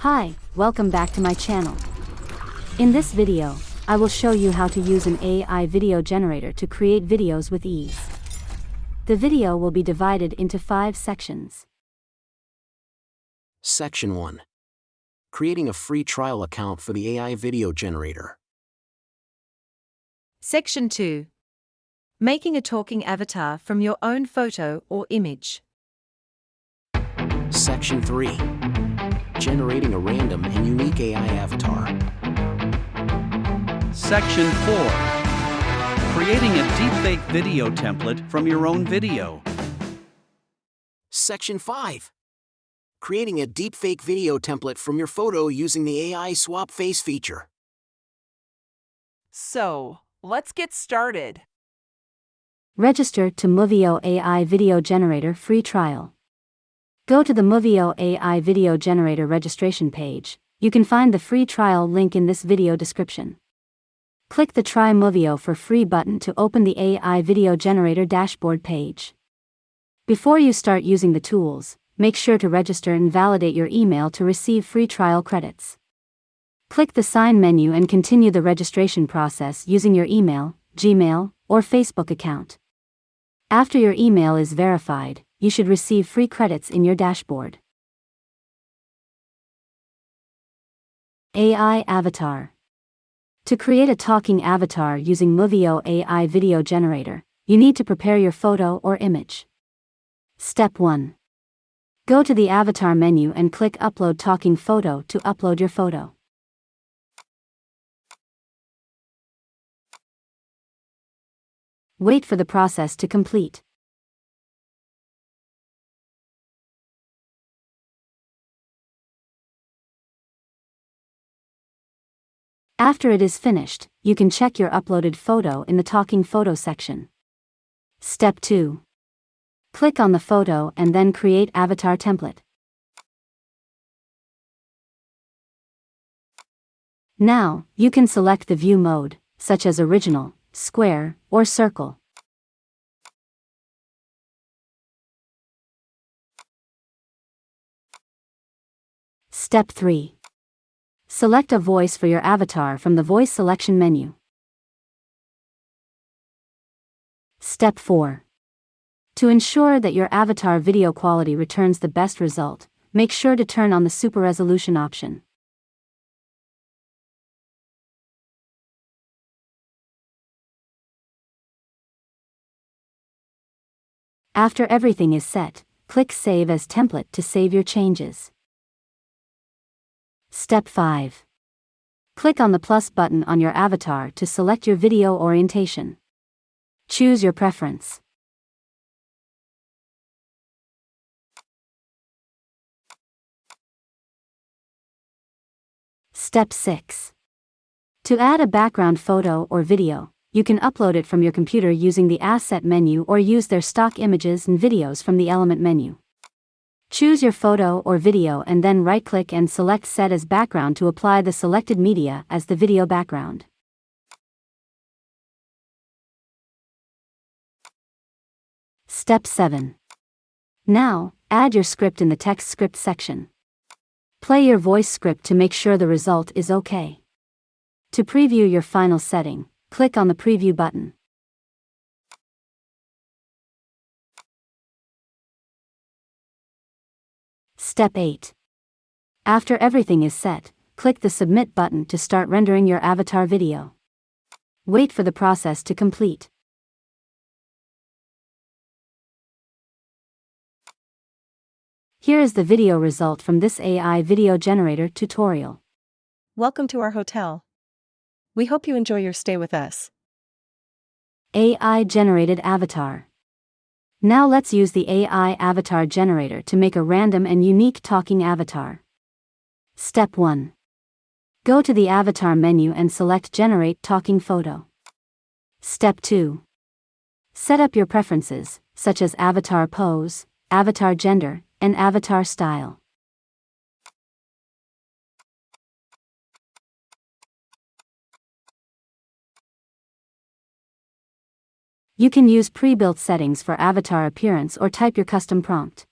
Hi, welcome back to my channel. In this video, I will show you how to use an AI video generator to create videos with ease. The video will be divided into 5 sections. Section 1. Creating a free trial account for the AI Video Generator. Section 2. Making a talking avatar from your own photo or image. Section 3. Generating a random and unique AI avatar. Section 4. Creating a deepfake video template from your own video. Section 5. Creating a deepfake video template from your photo using the AI Swap Face feature. So, let's get started. Register to Movio AI Video Generator free trial. Go to the Movio AI Video Generator registration page. You can find the free trial link in this video description. Click the Try Movio for Free button to open the AI Video Generator dashboard page. Before you start using the tools, make sure to register and validate your email to receive free trial credits. Click the Sign menu and continue the registration process using your email, Gmail, or Facebook account. After your email is verified, you should receive free credits in your dashboard. AI Avatar. To create a talking avatar using Movio AI Video Generator, you need to prepare your photo or image. Step 1. Go to the Avatar menu and click Upload Talking Photo to upload your photo. Wait for the process to complete. After it is finished, you can check your uploaded photo in the Talking Photo section. Step 2. Click on the photo and then create avatar template. Now, you can select the view mode, such as original, square, or circle. Step 3. Select a voice for your avatar from the voice selection menu. Step 4. To ensure that your avatar video quality returns the best result, make sure to turn on the super resolution option. After everything is set, click Save as Template to save your changes. Step 5. Click on the plus button on your avatar to select your video orientation. Choose your preference. Step 6. To add a background photo or video, you can upload it from your computer using the Asset menu or use their stock images and videos from the Element menu. Choose your photo or video and then right-click and select Set as Background to apply the selected media as the video background. Step 7. Now, add your script in the text script section. Play your voice script to make sure the result is okay. To preview your final setting, click on the Preview button. Step 8. After everything is set, click the Submit button to start rendering your avatar video. Wait for the process to complete. Here is the video result from this AI Video Generator tutorial. Welcome to our hotel. We hope you enjoy your stay with us. AI Generated Avatar. Now let's use the AI Avatar Generator to make a random and unique talking avatar. Step 1. Go to the Avatar menu and select Generate Talking Photo. Step 2. Set up your preferences, such as avatar pose, avatar gender, and avatar style. You can use pre-built settings for avatar appearance or type your custom prompt.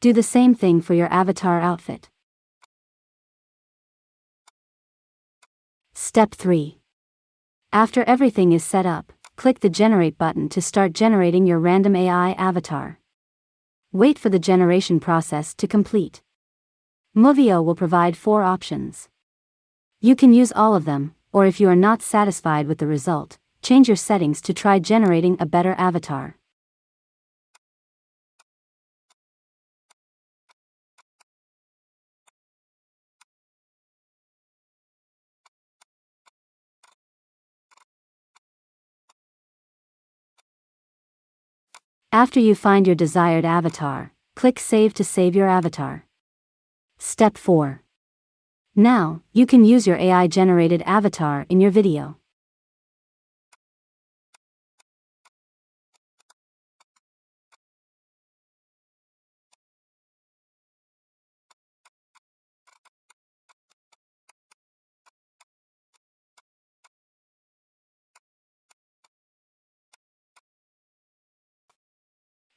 Do the same thing for your avatar outfit. Step 3. After everything is set up, click the Generate button to start generating your random AI avatar. Wait for the generation process to complete. Movio will provide 4 options. You can use all of them, or if you are not satisfied with the result, change your settings to try generating a better avatar. After you find your desired avatar, click Save to save your avatar. Step 4. Now, you can use your AI-generated avatar in your video.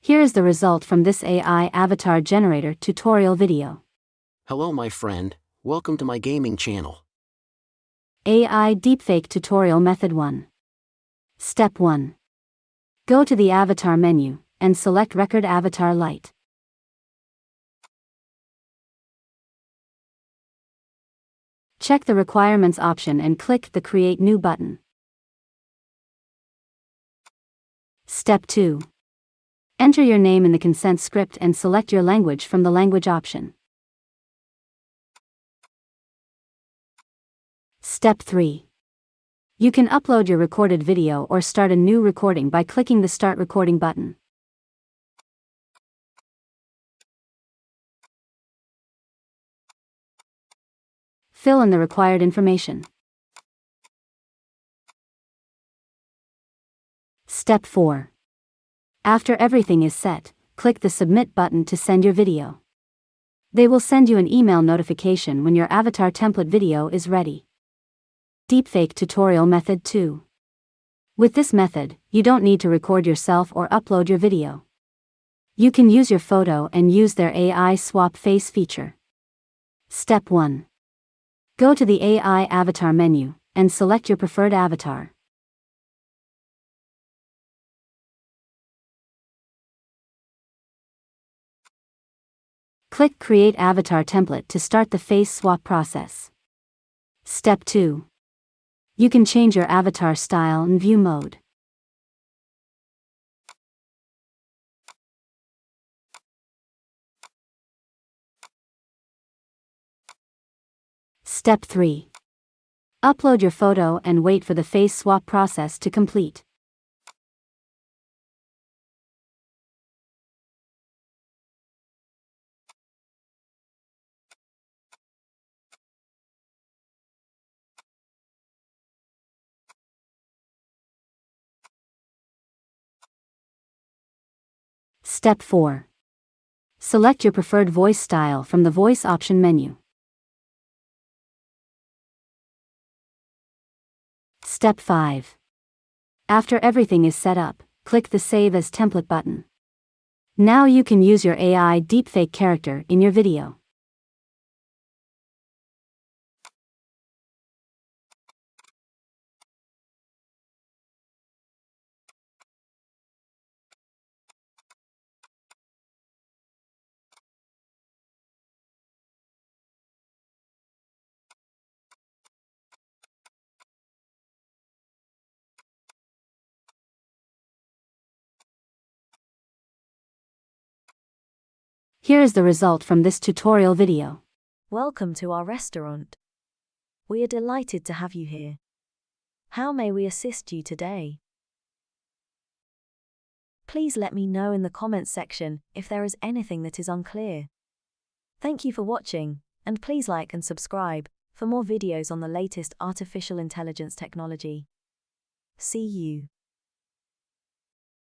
Here is the result from this AI avatar generator tutorial video. Hello my friend, welcome to my gaming channel. AI Deepfake Tutorial Method 1. Step 1. Go to the Avatar menu, and select Record Avatar Light. Check the Requirements option and click the Create New button. Step 2. Enter your name in the consent script and select your language from the Language option. Step 3. You can upload your recorded video or start a new recording by clicking the Start Recording button. Fill in the required information. Step 4. After everything is set, click the Submit button to send your video. They will send you an email notification when your avatar template video is ready. Deepfake Tutorial Method 2. With this method, you don't need to record yourself or upload your video. You can use your photo and use their AI swap face feature. Step 1. Go to the AI avatar menu, and select your preferred avatar. Click Create Avatar Template to start the face swap process. Step 2. You can change your avatar style and view mode. Step 3. Upload your photo and wait for the face swap process to complete. Step 4. Select your preferred voice style from the Voice option menu. Step 5. After everything is set up, click the Save as Template button. Now you can use your AI deepfake character in your video. Here is the result from this tutorial video. Welcome to our restaurant. We are delighted to have you here. How may we assist you today? Please let me know in the comments section if there is anything that is unclear. Thank you for watching, and please like and subscribe for more videos on the latest artificial intelligence technology. See you.